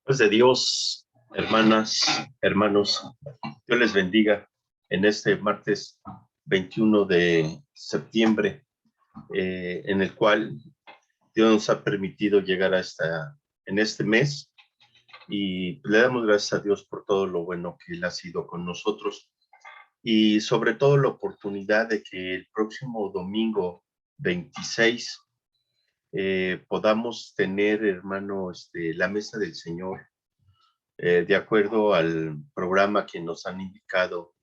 Pues de Dios, hermanas, hermanos, Dios les bendiga en este martes 21 de septiembre, en el cual Dios nos ha permitido llegar en este mes, y le damos gracias a Dios por todo lo bueno que Él ha sido con nosotros, y sobre todo la oportunidad de que el próximo domingo 26 podamos tener, hermano, la mesa del Señor. De acuerdo al programa que nos han indicado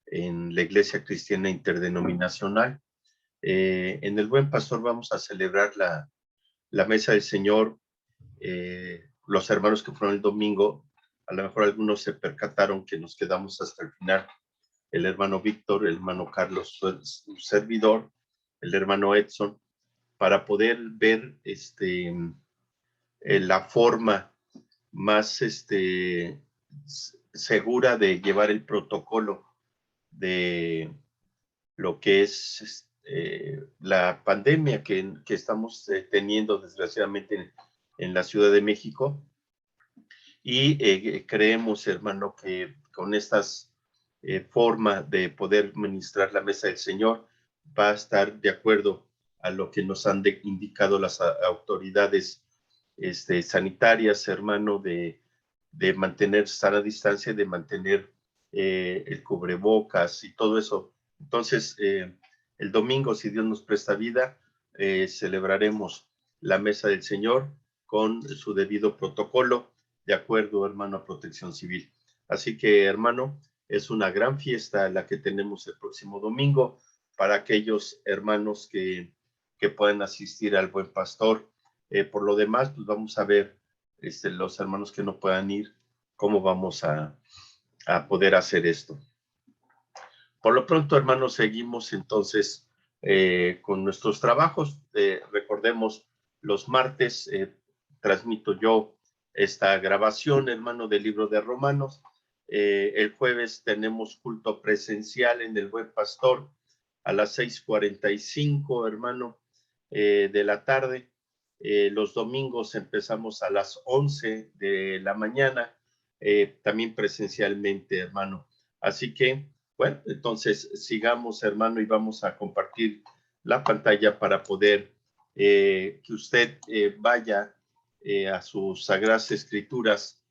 en la Iglesia Cristiana Interdenominacional, en el Buen Pastor vamos a celebrar la Mesa del Señor. Los hermanos que fueron el domingo, a lo mejor algunos se percataron que nos quedamos hasta el final. El hermano Víctor, el hermano Carlos, su servidor, el hermano Edson, para poder ver la forma más segura de llevar el protocolo de lo que es la pandemia que estamos teniendo desgraciadamente en la Ciudad de México. Y creemos, hermano, que con estas formas de poder ministrar la mesa del Señor va a estar de acuerdo a lo que nos han indicado las autoridades sanitarias, hermano, de mantener sana distancia, de mantener el cubrebocas y todo eso. Entonces, el domingo, si Dios nos presta vida, celebraremos la mesa del Señor con su debido protocolo, de acuerdo, hermano, a Protección Civil. Así que, hermano, es una gran fiesta la que tenemos el próximo domingo para aquellos hermanos que puedan asistir al Buen Pastor. Por lo demás, pues vamos a ver los hermanos que no puedan ir, cómo vamos a poder hacer esto. Por lo pronto, hermanos, seguimos entonces con nuestros trabajos. Recordemos, los martes transmito yo esta grabación, hermano, del libro de Romanos. El jueves tenemos culto presencial en el Buen Pastor a las 6:45, hermano, de la tarde. Los domingos empezamos a las 11 de la mañana, también presencialmente, hermano. Así que, bueno, entonces sigamos, hermano, y vamos a compartir la pantalla para poder que usted vaya a sus Sagradas Escrituras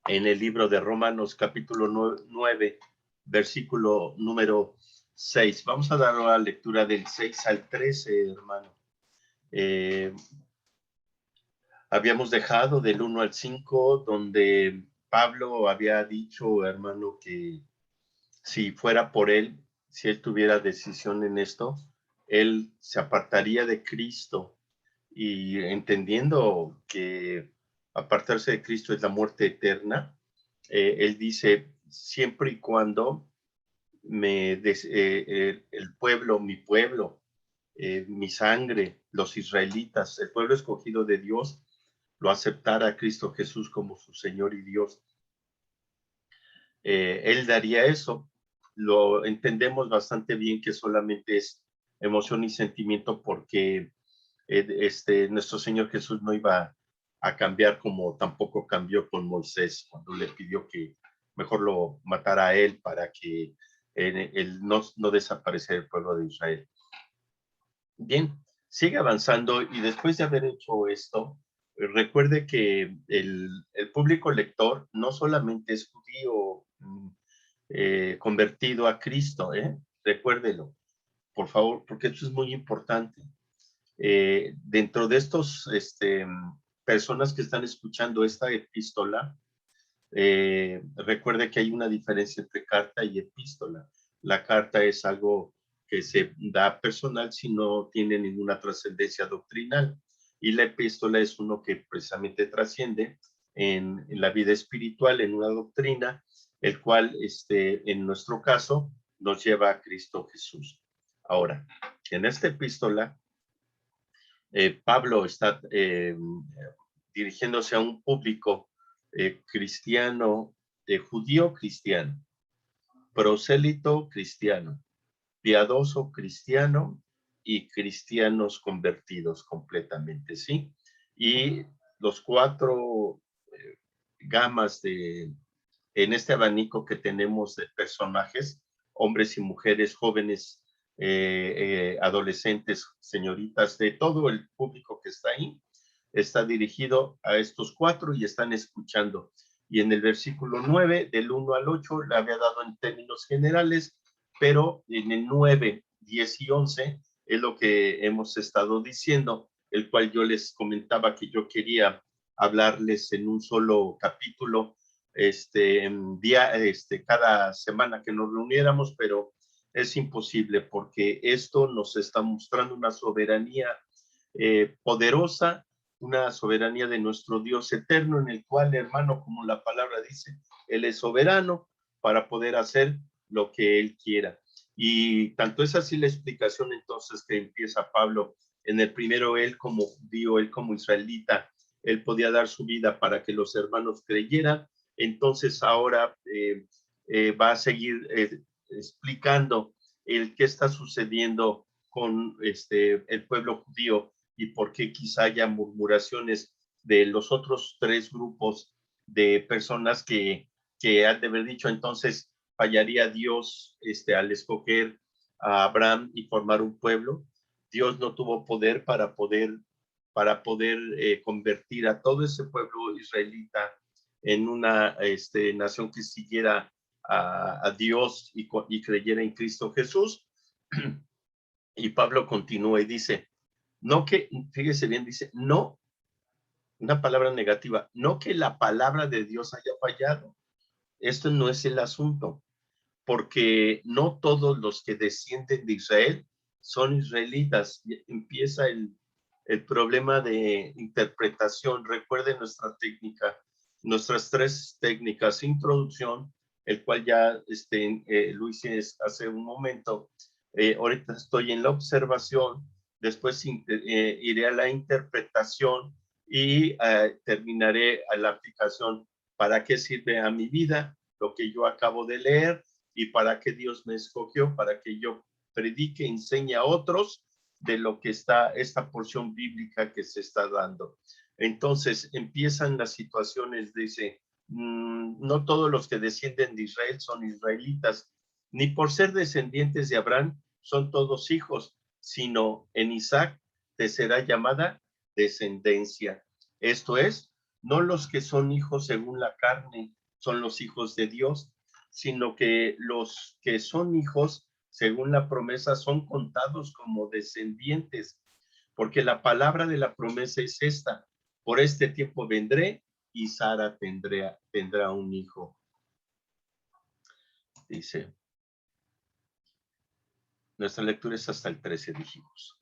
en el libro de Romanos, capítulo 9, versículo número 6. Vamos a dar la lectura del 6 al 13, hermano. Habíamos dejado del 1 al 5, donde Pablo había dicho, hermano, que si fuera por él, si él tuviera decisión en esto, él se apartaría de Cristo, y entendiendo que apartarse de Cristo es la muerte eterna, él dice, siempre y cuando el pueblo, mi pueblo, mi sangre, los israelitas, el pueblo escogido de Dios, lo aceptara a Cristo Jesús como su Señor y Dios, él daría eso. Lo entendemos bastante bien que solamente es emoción y sentimiento, porque nuestro Señor Jesús no iba a cambiar, como tampoco cambió con Moisés cuando le pidió que mejor lo matara a él para que él no desapareciera el pueblo de Israel. Bien, sigue avanzando, y después de haber hecho esto, recuerde que el público lector no solamente es judío convertido a Cristo, recuérdelo, por favor, porque esto es muy importante. Dentro de estos personas que están escuchando esta epístola, recuerde que hay una diferencia entre carta y epístola. La carta es algo que se da personal si no tiene ninguna trascendencia doctrinal, y la epístola es uno que precisamente trasciende en la vida espiritual, en una doctrina, el cual en nuestro caso nos lleva a Cristo Jesús. Ahora, en esta epístola, Pablo está dirigiéndose a un público cristiano, judío cristiano, prosélito cristiano, piadoso cristiano y cristianos convertidos completamente, ¿sí? Y los cuatro gamas en este abanico que tenemos de personajes, hombres y mujeres, jóvenes, adolescentes, señoritas, de todo el público que está ahí, está dirigido a estos 4 y están escuchando. Y en el versículo 9, del 1 al 8, le había dado en términos generales, pero en el 9, 10 y 11 es lo que hemos estado diciendo, el cual yo les comentaba que yo quería hablarles en un solo capítulo, cada semana que nos reuniéramos, pero es imposible porque esto nos está mostrando una soberanía poderosa, una soberanía de nuestro Dios eterno, en el cual, hermano, como la palabra dice, Él es soberano para poder hacer lo que Él quiera. Y tanto es así la explicación entonces que empieza Pablo en el primero, él como judío, él como israelita, él podía dar su vida para que los hermanos creyeran. Entonces ahora va a seguir explicando el qué está sucediendo con el pueblo judío y por qué quizá haya murmuraciones de los otros 3 grupos de personas que han de haber dicho entonces fallaría Dios al escoger a Abraham y formar un pueblo. Dios no tuvo poder para poder convertir a todo ese pueblo israelita en una nación que siguiera a Dios y creyera en Cristo Jesús. Y Pablo continúa y dice, no que, fíjese bien, dice, no, una palabra negativa, no que la palabra de Dios haya fallado. Esto no es el asunto, porque no todos los que descienden de Israel son israelitas. Empieza el problema de interpretación. Recuerden nuestra técnica, nuestras 3 técnicas: introducción, el cual ya lo hice hace un momento. Ahorita estoy en la observación, después iré a la interpretación y terminaré a la aplicación. ¿Para qué sirve a mi vida lo que yo acabo de leer? Y para qué Dios me escogió, para que yo predique, enseñe a otros de lo que está esta porción bíblica que se está dando. Entonces empiezan las situaciones, dice, no todos los que descienden de Israel son israelitas, ni por ser descendientes de Abraham son todos hijos, sino en Isaac te será llamada descendencia. Esto es, no los que son hijos según la carne son los hijos de Dios, sino que los que son hijos, según la promesa, son contados como descendientes, porque la palabra de la promesa es esta: por este tiempo vendré y Sara tendrá un hijo. Dice, nuestra lectura es hasta el 13, dijimos.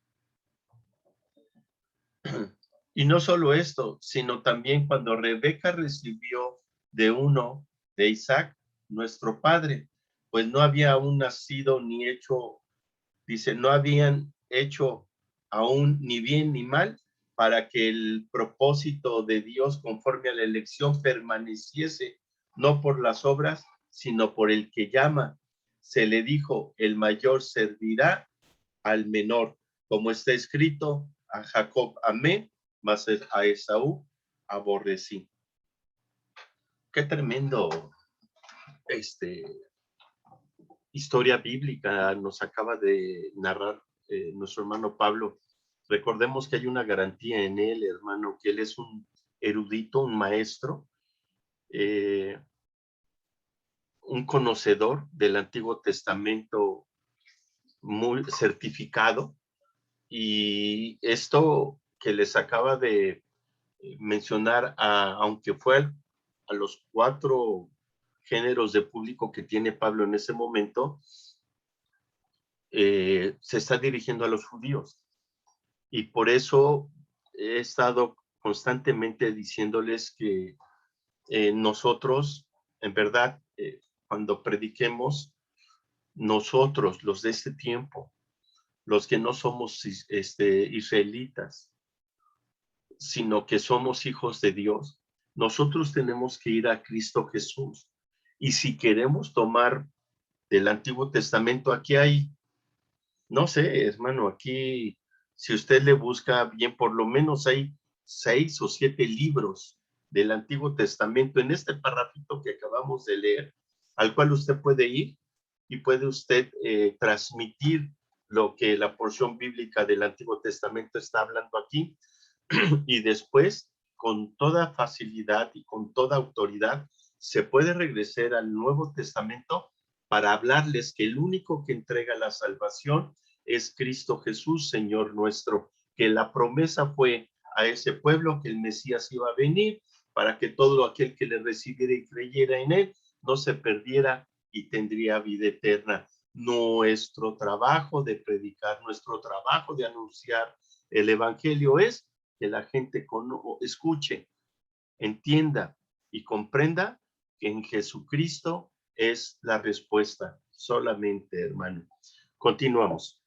Y no solo esto, sino también cuando Rebeca recibió de uno, de Isaac, nuestro padre, pues no había aún nacido ni hecho, dice, no habían hecho aún ni bien ni mal para que el propósito de Dios conforme a la elección permaneciese, no por las obras, sino por el que llama. Se le dijo, el mayor servirá al menor, como está escrito, a Jacob amé, mas a Esaú aborrecí. Qué tremendo historia bíblica nos acaba de narrar nuestro hermano Pablo. Recordemos que hay una garantía en él, hermano, que él es un erudito, un maestro, un conocedor del Antiguo Testamento muy certificado, y esto que les acaba de mencionar, aunque fue a los 4 géneros de público que tiene Pablo en ese momento, se está dirigiendo a los judíos. Y por eso he estado constantemente diciéndoles que nosotros, en verdad, cuando prediquemos, nosotros, los de este tiempo, los que no somos israelitas, sino que somos hijos de Dios, nosotros tenemos que ir a Cristo Jesús. Y si queremos tomar del Antiguo Testamento, aquí hay, no sé, hermano, aquí, si usted le busca bien, por lo menos hay 6 o 7 libros del Antiguo Testamento en este parrafito que acabamos de leer, al cual usted puede ir y puede usted transmitir lo que la porción bíblica del Antiguo Testamento está hablando aquí, y después, con toda facilidad y con toda autoridad, se puede regresar al Nuevo Testamento para hablarles que el único que entrega la salvación es Cristo Jesús, Señor nuestro, que la promesa fue a ese pueblo que el Mesías iba a venir para que todo aquel que le recibiera y creyera en él no se perdiera y tendría vida eterna. Nuestro trabajo de predicar, nuestro trabajo de anunciar el evangelio es que la gente escuche, entienda y comprenda que en Jesucristo es la respuesta solamente, hermano. Continuamos.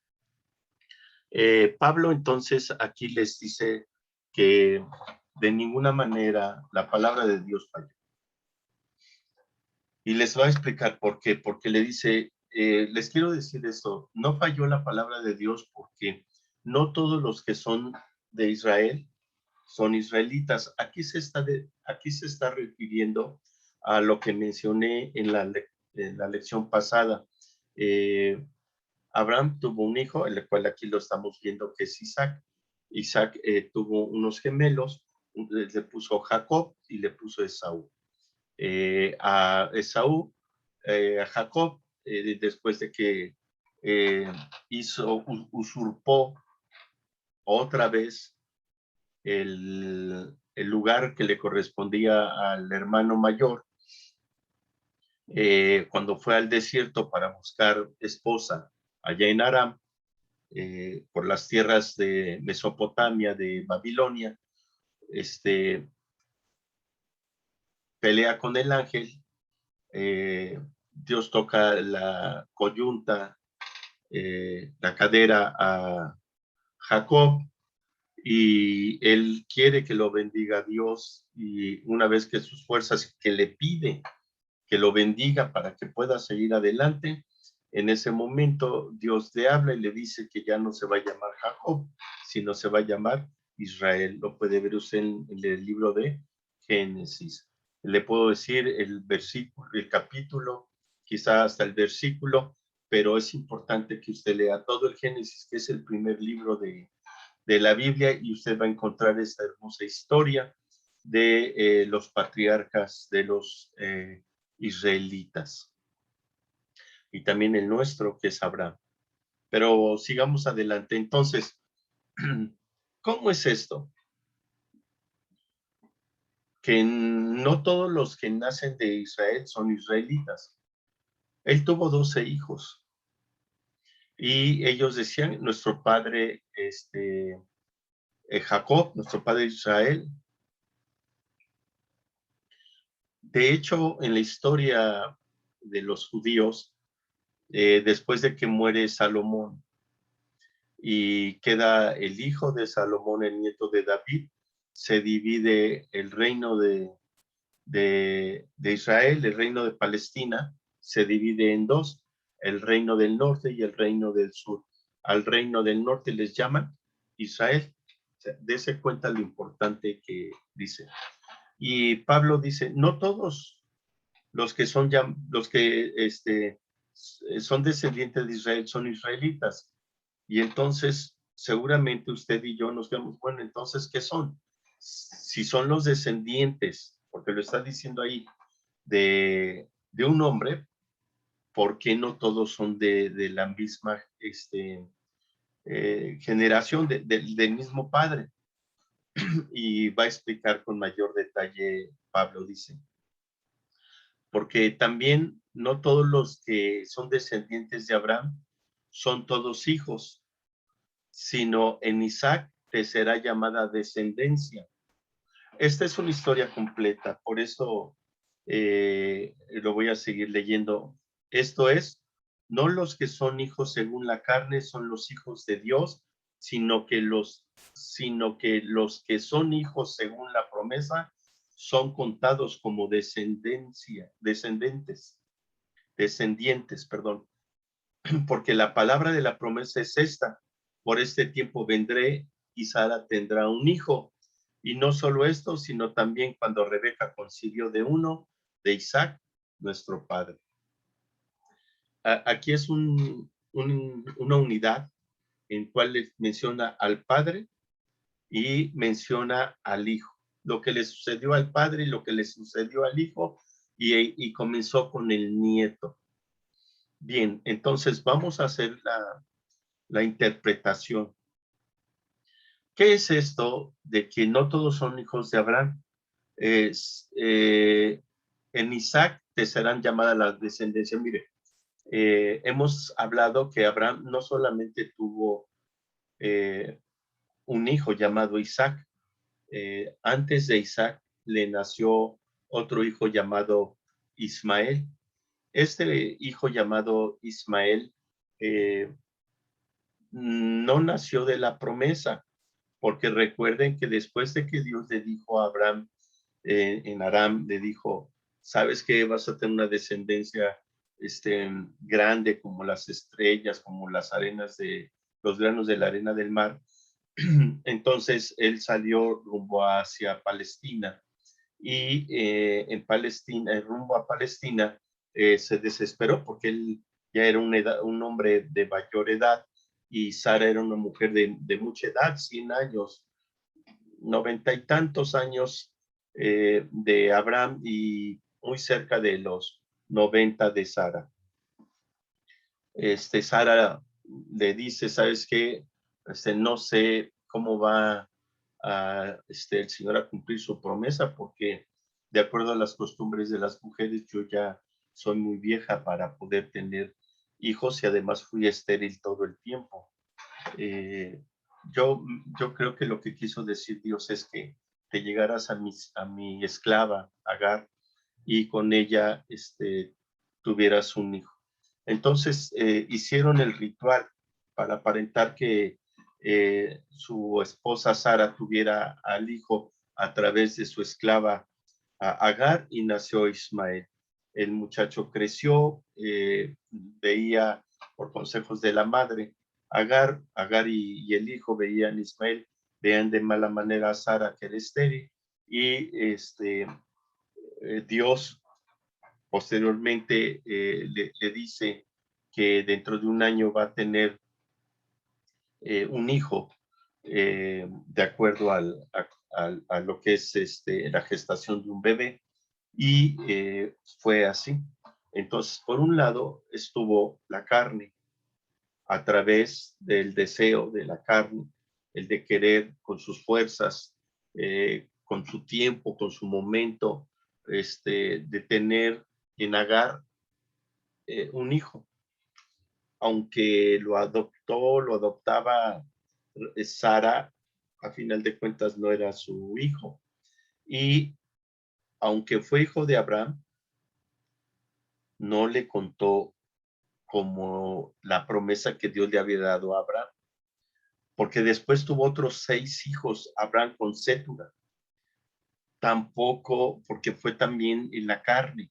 Pablo entonces aquí les dice que de ninguna manera la palabra de Dios falló. Y les va a explicar por qué. Porque le dice, les quiero decir esto, no falló la palabra de Dios porque no todos los que son de Israel son israelitas. Aquí se está refiriendo a lo que mencioné en la lección pasada. Abraham tuvo un hijo, el cual aquí lo estamos viendo, que es Isaac. Isaac tuvo unos gemelos, le puso Jacob y le puso Esaú. A Esaú, a Jacob, después de que usurpó otra vez el lugar que le correspondía al hermano mayor, cuando fue al desierto para buscar esposa allá en Aram, por las tierras de Mesopotamia, de Babilonia, pelea con el ángel, Dios toca la coyunta, la cadera a Jacob, y él quiere que lo bendiga Dios, y una vez que sus fuerzas, que le pide que lo bendiga para que pueda seguir adelante, en ese momento Dios le habla y le dice que ya no se va a llamar Jacob, sino se va a llamar Israel. Lo puede ver usted en el libro de Génesis. Le puedo decir el versículo, el capítulo, quizá hasta el versículo, pero es importante que usted lea todo el Génesis, que es el primer libro de la Biblia, y usted va a encontrar esta hermosa historia de los patriarcas de los israelitas, y también el nuestro, que es Abraham. Pero sigamos adelante. Entonces, ¿cómo es esto? Que no todos los que nacen de Israel son israelitas. Él tuvo 12 hijos y ellos decían, nuestro padre Jacob, nuestro padre Israel. De hecho, en la historia de los judíos, después de que muere Salomón y queda el hijo de Salomón, el nieto de David, se divide el reino de Israel, el reino de Palestina, se divide en dos, el reino del norte y el reino del sur. Al reino del norte les llaman Israel. O sea, dése cuenta lo importante que dice. Y Pablo dice, no todos los que son son descendientes de Israel son israelitas. Y entonces seguramente usted y yo nos vemos, bueno, entonces, ¿qué son? Si son los descendientes, porque lo está diciendo ahí, de un hombre, ¿por qué no todos son de la misma generación, del mismo padre? Y va a explicar con mayor detalle, Pablo dice, porque también no todos los que son descendientes de Abraham son todos hijos, sino en Isaac te será llamada descendencia. Esta es una historia completa, por eso lo voy a seguir leyendo. Esto es, no los que son hijos según la carne son los hijos de Dios, sino que los que son hijos según la promesa son contados como descendientes, perdón, porque la palabra de la promesa es esta: por este tiempo vendré y Sara tendrá un hijo. Y no solo esto, sino también cuando Rebeca concibió de uno, de Isaac, nuestro padre. Aquí es una unidad en cual menciona al padre y menciona al hijo. Lo que le sucedió al padre y lo que le sucedió al hijo, y comenzó con el nieto. Bien, entonces vamos a hacer la interpretación. ¿Qué es esto de que no todos son hijos de Abraham? En Isaac te serán llamadas las descendencias. Mire, hemos hablado que Abraham no solamente tuvo un hijo llamado Isaac, antes de Isaac le nació otro hijo llamado Ismael. Este hijo llamado Ismael no nació de la promesa, porque recuerden que después de que Dios le dijo a Abraham, en Aram, le dijo, sabes que vas a tener una descendencia grande como las estrellas, como las arenas de los granos de la arena del mar. Entonces él salió rumbo hacia Palestina y en Palestina, rumbo a Palestina, se desesperó porque él ya era un hombre de mayor edad y Sara era una mujer de mucha edad, 100 años, 90 y tantos años de Abraham y muy cerca de los 90 de Sara. Sara le dice, ¿sabes qué? No sé cómo va el Señor a cumplir su promesa, porque de acuerdo a las costumbres de las mujeres, yo ya soy muy vieja para poder tener hijos y además fui estéril todo el tiempo. Yo creo que lo que quiso decir Dios es que te llegaras a mi esclava, Agar, y con ella tuvieras un hijo. Entonces hicieron el ritual para aparentar que su esposa Sara tuviera al hijo a través de su esclava Agar y nació Ismael. El muchacho creció, veía por consejos de la madre Agar y el hijo veían Ismael, veían de mala manera a Sara que era estéril y Dios posteriormente le dice que dentro de un año va a tener un hijo de acuerdo a lo que es la gestación de un bebé y fue así. Entonces, por un lado estuvo la carne a través del deseo de la carne, el de querer con sus fuerzas, con su tiempo, con su momento, de tener en Agar un hijo, aunque lo adoptaba Sara, a final de cuentas no era su hijo. Y aunque fue hijo de Abraham, no le contó como la promesa que Dios le había dado a Abraham, porque después tuvo otros 6 hijos, Abraham con Sétura, tampoco porque fue también en la carne.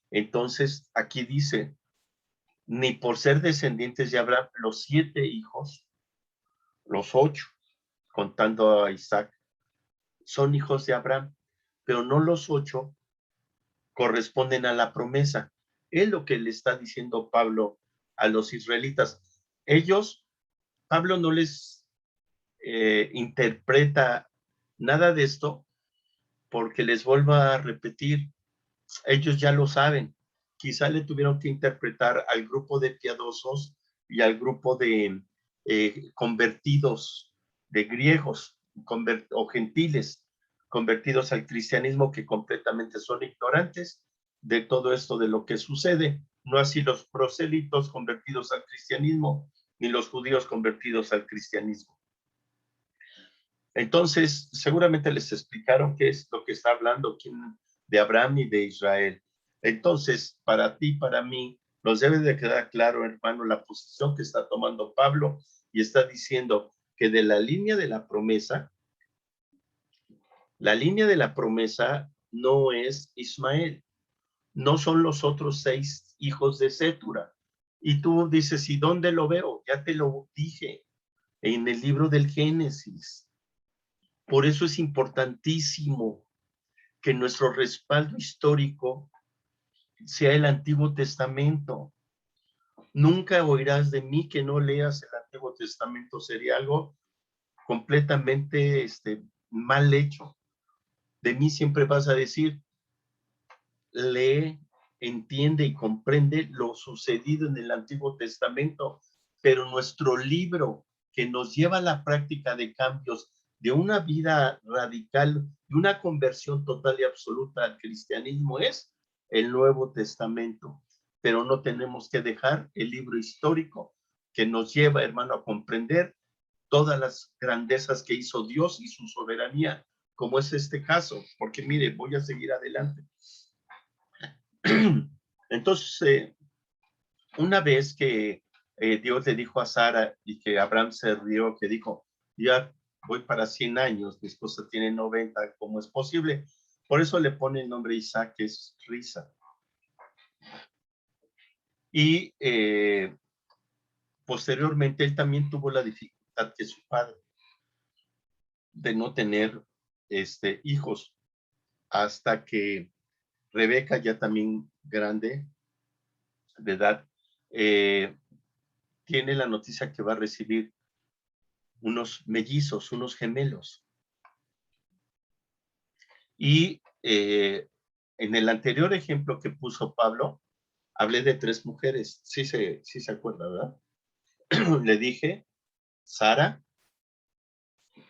Entonces, aquí dice, ni por ser descendientes de Abraham, los 7 hijos, los 8, contando a Isaac, son hijos de Abraham, pero no los 8 corresponden a la promesa. Es lo que le está diciendo Pablo a los israelitas. Ellos, Pablo no les interpreta nada de esto porque les vuelvo a repetir, ellos ya lo saben. Quizá le tuvieron que interpretar al grupo de piadosos y al grupo de convertidos, de griegos o gentiles convertidos al cristianismo que completamente son ignorantes de todo esto de lo que sucede. No así los prosélitos convertidos al cristianismo, ni los judíos convertidos al cristianismo. Entonces, seguramente les explicaron qué es lo que está hablando de Abraham y de Israel. Entonces, para ti, para mí, nos debe de quedar claro, hermano, la posición que está tomando Pablo y está diciendo que de la línea de la promesa no es Ismael, no son los otros 6 hijos de Sétura. Y tú dices, ¿y dónde lo veo? Ya te lo dije, en el libro del Génesis. Por eso es importantísimo que nuestro respaldo histórico sea el Antiguo Testamento. Nunca oirás de mí que no leas el Antiguo Testamento. Sería algo completamente mal hecho. De mí siempre vas a decir, lee, entiende y comprende lo sucedido en el Antiguo Testamento, pero nuestro libro que nos lleva a la práctica de cambios, de una vida radical, de una conversión total y absoluta al cristianismo, es el Nuevo Testamento. Pero no tenemos que dejar el libro histórico que nos lleva, hermano, a comprender todas las grandezas que hizo Dios y su soberanía, como es este caso, porque mire, voy a seguir adelante. Entonces, una vez que Dios le dijo a Sara y que Abraham se rió, que dijo, ya voy para 100 años, mi esposa tiene 90, ¿cómo es posible? Por eso le pone el nombre Isaac, que es risa. Y posteriormente él también tuvo la dificultad que su padre de no tener hijos, hasta que Rebeca, ya también grande de edad, tiene la noticia que va a recibir unos mellizos, unos gemelos. Y en el anterior ejemplo que puso Pablo, hablé de 3 mujeres. Sí se acuerda, ¿verdad? Le dije Sara,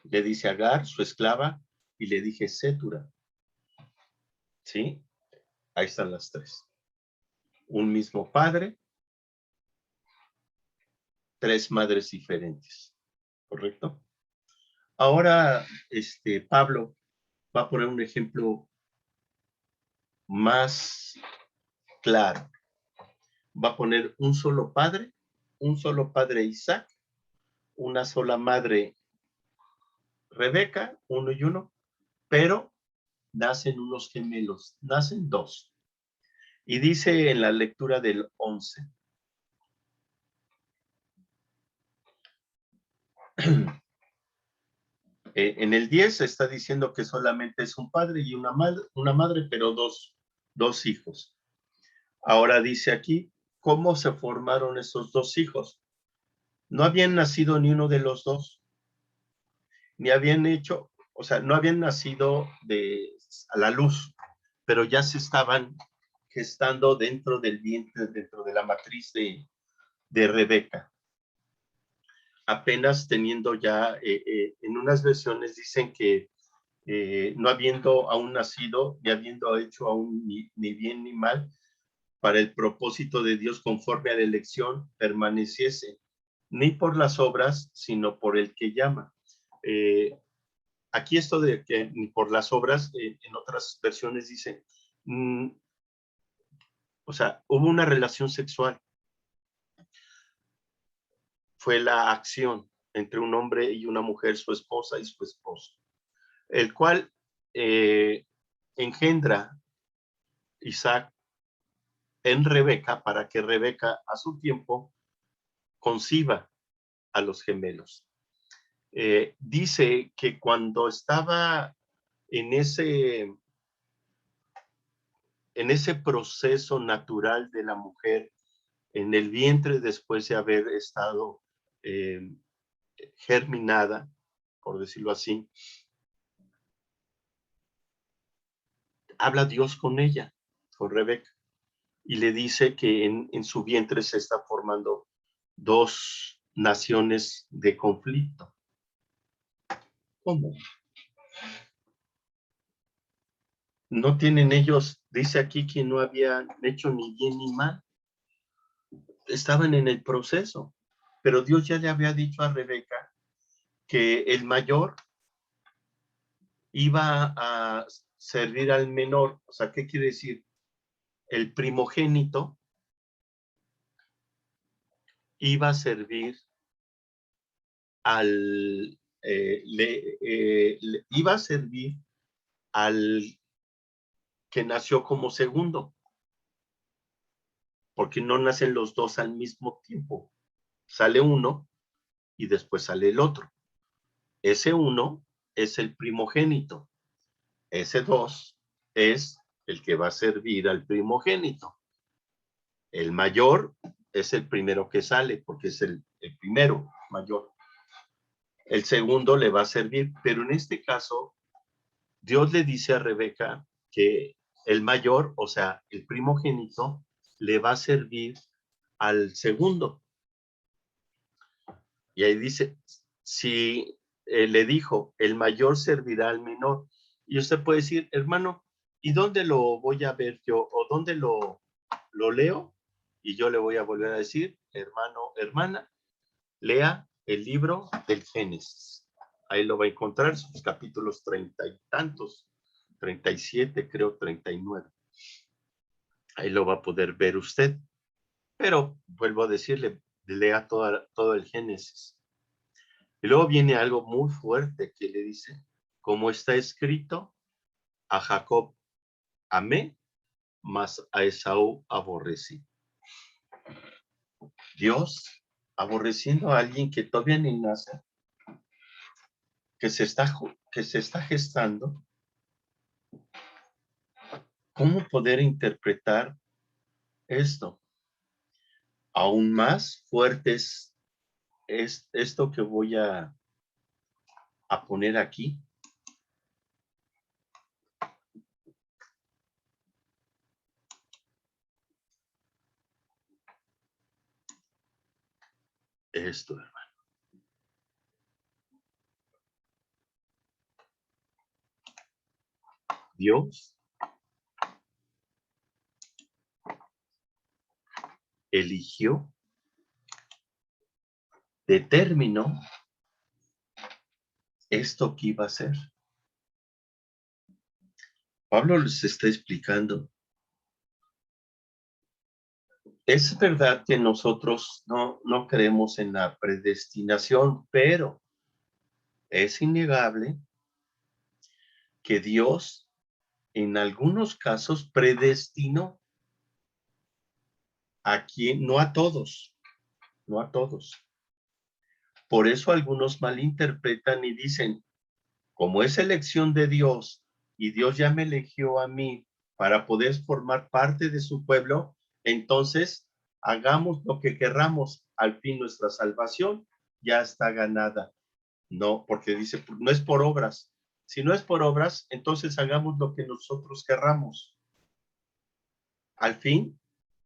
le dice Agar, su esclava, y le dije Sétura. ¿Sí? Ahí están las 3. Un mismo padre, 3 madres diferentes. ¿Correcto? Ahora, Pablo va a poner un ejemplo más claro. Va a poner un solo padre Isaac, una sola madre Rebeca, uno y uno, pero nacen unos gemelos, nacen 2. Y dice en la lectura del 11, en el 10 está diciendo que solamente es un padre y una madre, pero dos hijos. Ahora dice aquí, ¿cómo se formaron esos 2 hijos? No habían nacido ni uno de los 2, ni habían hecho, o sea, no habían nacido a la luz, pero ya se estaban gestando dentro del vientre, dentro de la matriz de Rebeca. Apenas teniendo ya, en unas versiones dicen que no habiendo aún nacido, ni habiendo hecho aún ni bien ni mal, para el propósito de Dios conforme a la elección, permaneciese, ni por las obras, sino por el que llama. Aquí esto de que ni por las obras, en otras versiones dice, o sea, hubo una relación sexual, fue la acción entre un hombre y una mujer, su esposa y su esposo, el cual engendra Isaac en Rebeca para que Rebeca a su tiempo conciba a los gemelos. Dice que cuando estaba en ese proceso natural de la mujer en el vientre después de haber estado germinada, por decirlo así, habla Dios con ella, con Rebeca, y le dice que en su vientre se está formando 2 naciones de conflicto. ¿Cómo? No tienen ellos, dice aquí que no habían hecho ni bien ni mal, estaban en el proceso, pero Dios ya le había dicho a Rebeca que el mayor iba a servir al menor. O sea, ¿qué quiere decir? El primogénito iba a servir al, iba a servir al que nació como segundo, porque no nacen los 2 al mismo tiempo. Sale uno y después sale el otro. Ese uno es el primogénito. Ese 2 es el que va a servir al primogénito. El mayor es el primero que sale, porque es el primero mayor. El segundo le va a servir, pero en este caso, Dios le dice a Rebeca que el mayor, o sea, el primogénito, le va a servir al segundo. Y ahí dice, si le dijo, el mayor servirá al menor. Y usted puede decir, hermano, ¿y dónde lo voy a ver yo? ¿O dónde lo leo? Y yo le voy a volver a decir, hermano, hermana, lea el libro del Génesis. Ahí lo va a encontrar, sus capítulos 30 y tantos, 37, creo, 39. Ahí lo va a poder ver usted. Pero vuelvo a decirle, lea todo el Génesis. Y luego viene algo muy fuerte que le dice, como está escrito, a Jacob amé, mas a Esaú aborrecí. Dios, aborreciendo a alguien que todavía ni nace, que se está gestando, ¿cómo poder interpretar esto? Aún más fuerte es esto que voy a poner aquí. Esto, hermano. Dios eligió, determinó esto que iba a ser. Pablo les está explicando. Es verdad que nosotros no creemos en la predestinación, pero es innegable que Dios en algunos casos predestinó a quien, no a todos, no a todos. Por eso algunos malinterpretan y dicen, como es elección de Dios y Dios ya me eligió a mí para poder formar parte de su pueblo, entonces hagamos lo que querramos. Al fin nuestra salvación ya está ganada. No, porque dice, no es por obras. Si no es por obras, entonces hagamos lo que nosotros querramos. Al fin,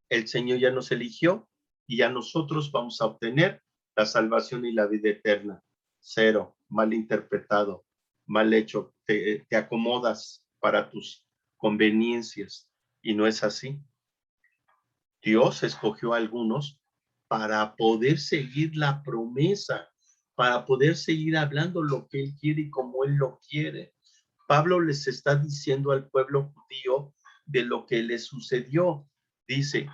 el Señor ya nos eligió y ya nosotros vamos a obtener la salvación y la vida eterna. Cero, mal interpretado, mal hecho, te acomodas para tus conveniencias y no es así. Dios escogió a algunos para poder seguir la promesa, para poder seguir hablando lo que Él quiere y como Él lo quiere. Pablo les está diciendo al pueblo judío de lo que le sucedió. Dice,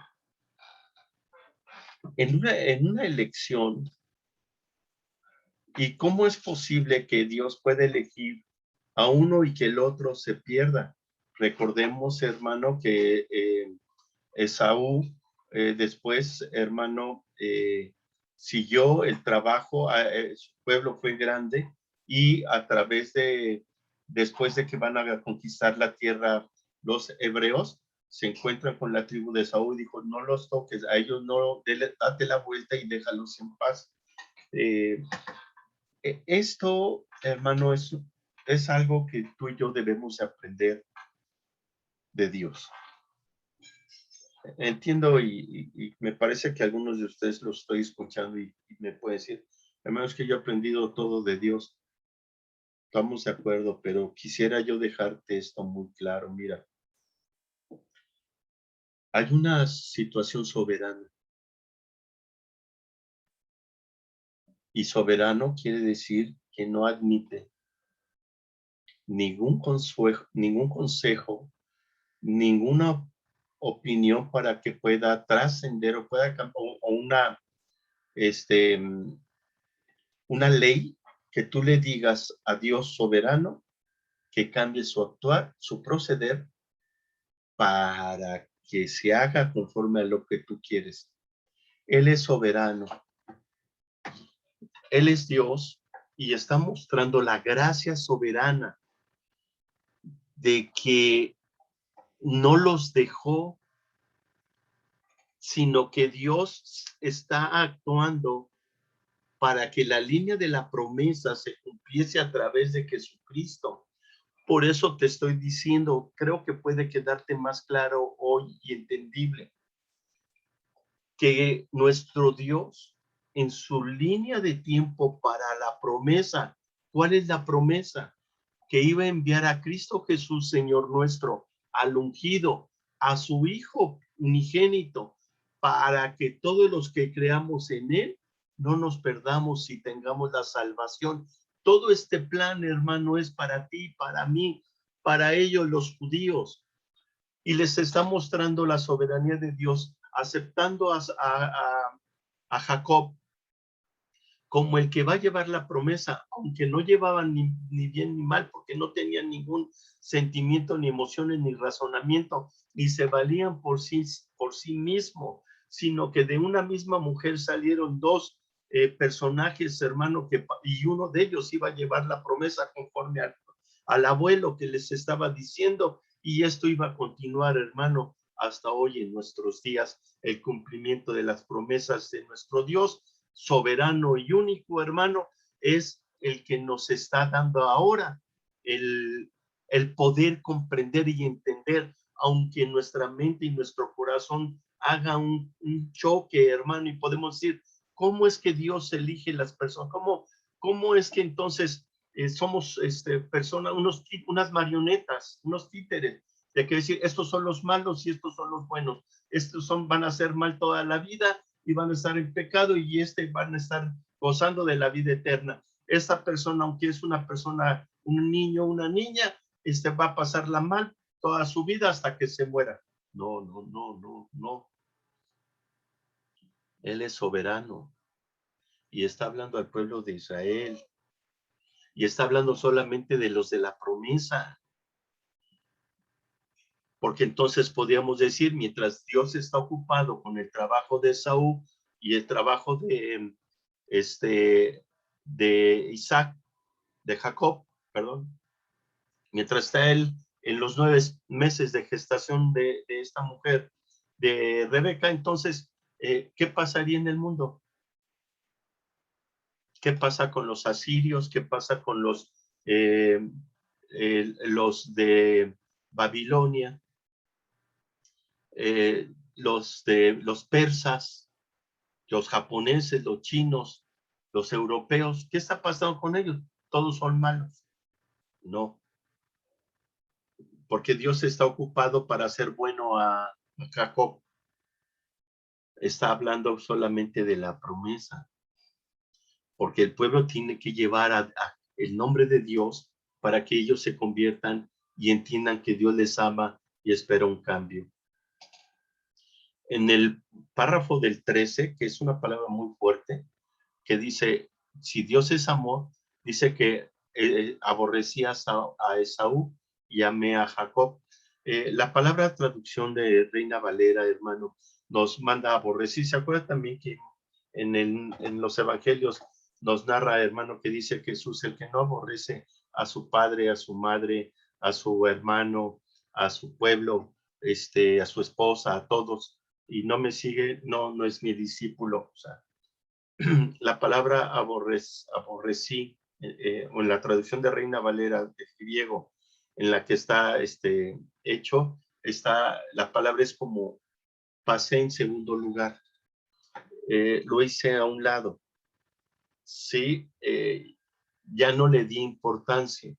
en una elección, ¿y cómo es posible que Dios pueda elegir a uno y que el otro se pierda? Recordemos, hermano, que Esaú después, hermano, siguió el trabajo, su pueblo fue grande y a través después de que van a conquistar la tierra los hebreos, se encuentran con la tribu de Esaú y dijo, no los toques, a ellos no, date la vuelta y déjalos en paz. Eh, Esto, hermano, es algo que tú y yo debemos aprender de Dios. Entiendo y me parece que algunos de ustedes lo estoy escuchando y me pueden decir, hermano, es que yo he aprendido todo de Dios. Estamos de acuerdo, pero quisiera yo dejarte esto muy claro. Mira, hay una situación soberana y soberano quiere decir que no admite ningún consejo, ninguna opinión para que pueda trascender o pueda o este, una ley que tú le digas a Dios soberano que cambie su actuar, su proceder para que se haga conforme a lo que tú quieres. Él es soberano. Él es Dios y está mostrando la gracia soberana de que no los dejó, sino que Dios está actuando para que la línea de la promesa se cumpliese a través de Jesucristo. Por eso te estoy diciendo, creo que puede quedarte más claro hoy y entendible, que nuestro Dios, en su línea de tiempo para la promesa, ¿cuál es la promesa? Que iba a enviar a Cristo Jesús, Señor nuestro, al ungido, a su Hijo unigénito, para que todos los que creamos en Él no nos perdamos y tengamos la salvación. Todo este plan, hermano, es para ti, para mí, para ellos los judíos, y les está mostrando la soberanía de Dios, aceptando a Jacob como el que va a llevar la promesa, aunque no llevaban ni bien ni mal, porque no tenían ningún sentimiento, ni emociones, ni razonamiento, ni se valían por sí mismo, sino que de una misma mujer salieron dos personajes, hermano, y uno de ellos iba a llevar la promesa conforme al abuelo que les estaba diciendo, y esto iba a continuar, hermano, hasta hoy en nuestros días, el cumplimiento de las promesas de nuestro Dios soberano y único, hermano, es el que nos está dando ahora el poder comprender y entender, aunque nuestra mente y nuestro corazón haga un choque, hermano, y podemos decir, ¿cómo es que Dios elige las personas? ¿Cómo es que entonces somos personas, unas marionetas, unos títeres? De que decir, estos son los malos y estos son los buenos. Estos van a hacer mal toda la vida y van a estar en pecado y van a estar gozando de la vida eterna. Esta persona, aunque es una persona, un niño, una niña, va a pasarla mal toda su vida hasta que se muera. No, no, no, no, no. Él es soberano y está hablando al pueblo de Israel y está hablando solamente de los de la promesa. Porque entonces podríamos decir, mientras Dios está ocupado con el trabajo de Saúl y el trabajo de Isaac, de Jacob, perdón, mientras está él en los 9 meses de gestación de esta mujer, de Rebeca, entonces, ¿qué pasaría en el mundo? ¿Qué pasa con los asirios? ¿Qué pasa con los de Babilonia? Los persas, los japoneses, los chinos, los europeos, ¿qué está pasando con ellos? Todos son malos. No, porque Dios está ocupado para hacer bueno a Jacob. Está hablando solamente de la promesa, porque el pueblo tiene que llevar el nombre de Dios para que ellos se conviertan y entiendan que Dios les ama y espera un cambio. En el párrafo del 13, que es una palabra muy fuerte, que dice, si Dios es amor, dice que aborrecía a Esaú y amé a Jacob. La palabra traducción de Reina Valera, hermano, nos manda a aborrecer. ¿Se acuerda también que en los evangelios nos narra, hermano, que dice que Jesús, el que no aborrece a su padre, a su madre, a su hermano, a su pueblo, a su esposa, a todos, y no me sigue, no es mi discípulo? O sea, la palabra aborrecí, o en la traducción de Reina Valera de griego, en la que está hecho, la palabra es como pasé en segundo lugar, lo hice a un lado, sí, ya no le di importancia.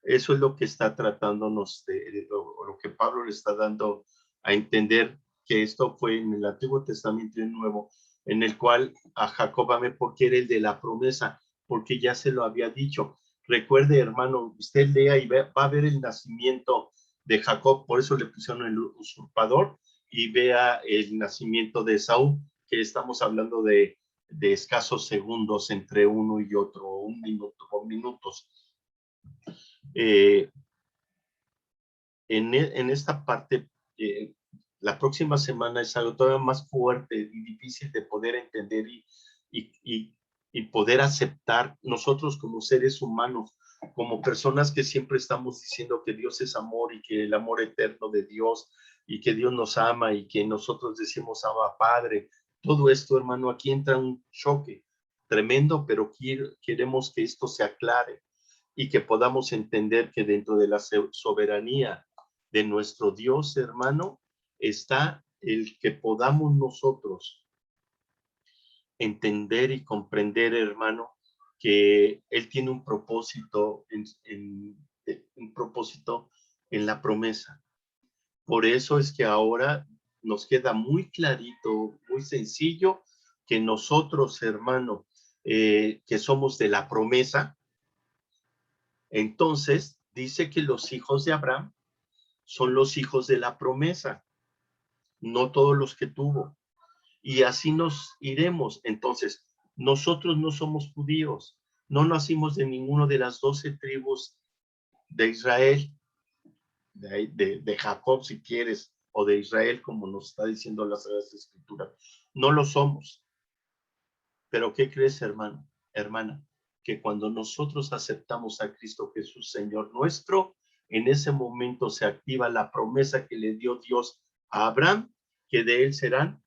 Eso es lo que está tratándonos o lo que Pablo le está dando a entender, que esto fue en el Antiguo Testamento y el Nuevo, en el cual a Jacob amé porque era el de la promesa, porque ya se lo había dicho. Recuerde, hermano, usted lea y va a ver el nacimiento de Jacob, por eso le pusieron el usurpador, y vea el nacimiento de Saúl, que estamos hablando de escasos segundos entre uno y otro, un minuto o minutos. En esta parte, la próxima semana es algo todavía más fuerte y difícil de poder entender y y poder aceptar nosotros como seres humanos, como personas que siempre estamos diciendo que Dios es amor y que el amor eterno de Dios y que Dios nos ama y que nosotros decimos Abba Padre. Todo esto, hermano, aquí entra un choque tremendo, pero queremos que esto se aclare y que podamos entender que dentro de la soberanía de nuestro Dios, hermano, está el que podamos nosotros entender y comprender, hermano, que Él tiene un propósito un propósito en la promesa. Por eso es que ahora nos queda muy clarito, muy sencillo, que nosotros, hermano, que somos de la promesa, entonces dice que los hijos de Abraham son los hijos de la promesa, no todos los que tuvo. Y así nos iremos. Entonces, nosotros no somos judíos, no nacimos de ninguno de las 12 tribus de Israel, de Jacob, si quieres, o de Israel, como nos está diciendo la Sagrada Escritura. No lo somos. Pero ¿qué crees, hermano, hermana? Que cuando nosotros aceptamos a Cristo Jesús, Señor nuestro, en ese momento se activa la promesa que le dio Dios a Abraham, que de él serán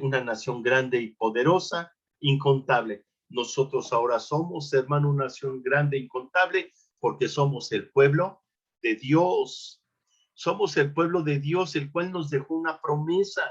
una nación grande y poderosa, incontable. Nosotros ahora somos, hermano, una nación grande e incontable, porque somos el pueblo de Dios. Somos el pueblo de Dios, el cual nos dejó una promesa.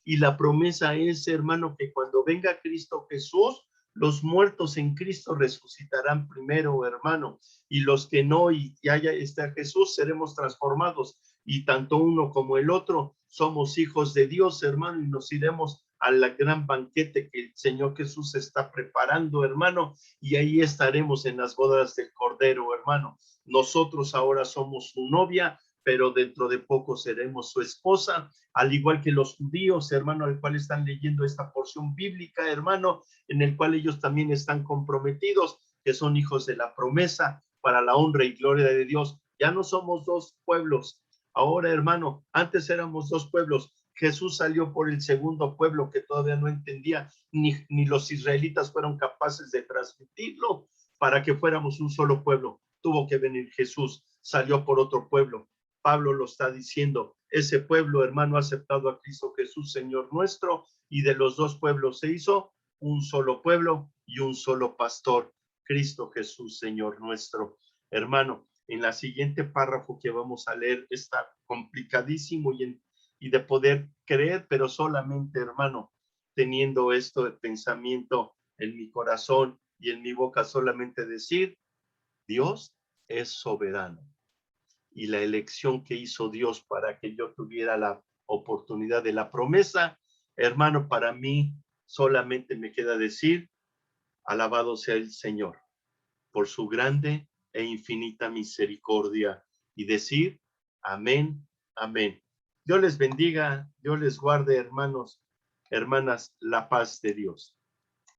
Y la promesa es, hermano, que cuando venga Cristo Jesús, los muertos en Cristo resucitarán primero, hermano, y los que no y haya está Jesús seremos transformados, y tanto uno como el otro somos hijos de Dios, hermano, y nos iremos a la gran banquete que el Señor Jesús está preparando, hermano, y ahí estaremos en las bodas del Cordero, hermano. Nosotros ahora somos su novia, pero dentro de poco seremos su esposa, al igual que los judíos, hermano, al cual están leyendo esta porción bíblica, hermano, en el cual ellos también están comprometidos, que son hijos de la promesa para la honra y gloria de Dios. Ya no somos dos pueblos. Ahora, hermano, antes éramos dos pueblos. Jesús salió por el segundo pueblo que todavía no entendía, ni los israelitas fueron capaces de transmitirlo para que fuéramos un solo pueblo. Tuvo que venir Jesús, salió por otro pueblo. Pablo lo está diciendo, ese pueblo, hermano, ha aceptado a Cristo Jesús, Señor nuestro, y de los dos pueblos se hizo un solo pueblo y un solo pastor, Cristo Jesús, Señor nuestro. Hermano, en la siguiente párrafo que vamos a leer está complicadísimo y de poder creer, pero solamente, hermano, teniendo esto de pensamiento en mi corazón y en mi boca, solamente decir, Dios es soberano. Y la elección que hizo Dios para que yo tuviera la oportunidad de la promesa, hermano, para mí solamente me queda decir, alabado sea el Señor por su grande e infinita misericordia y decir, amén, amén. Dios les bendiga, Dios les guarde, hermanos, hermanas, la paz de Dios.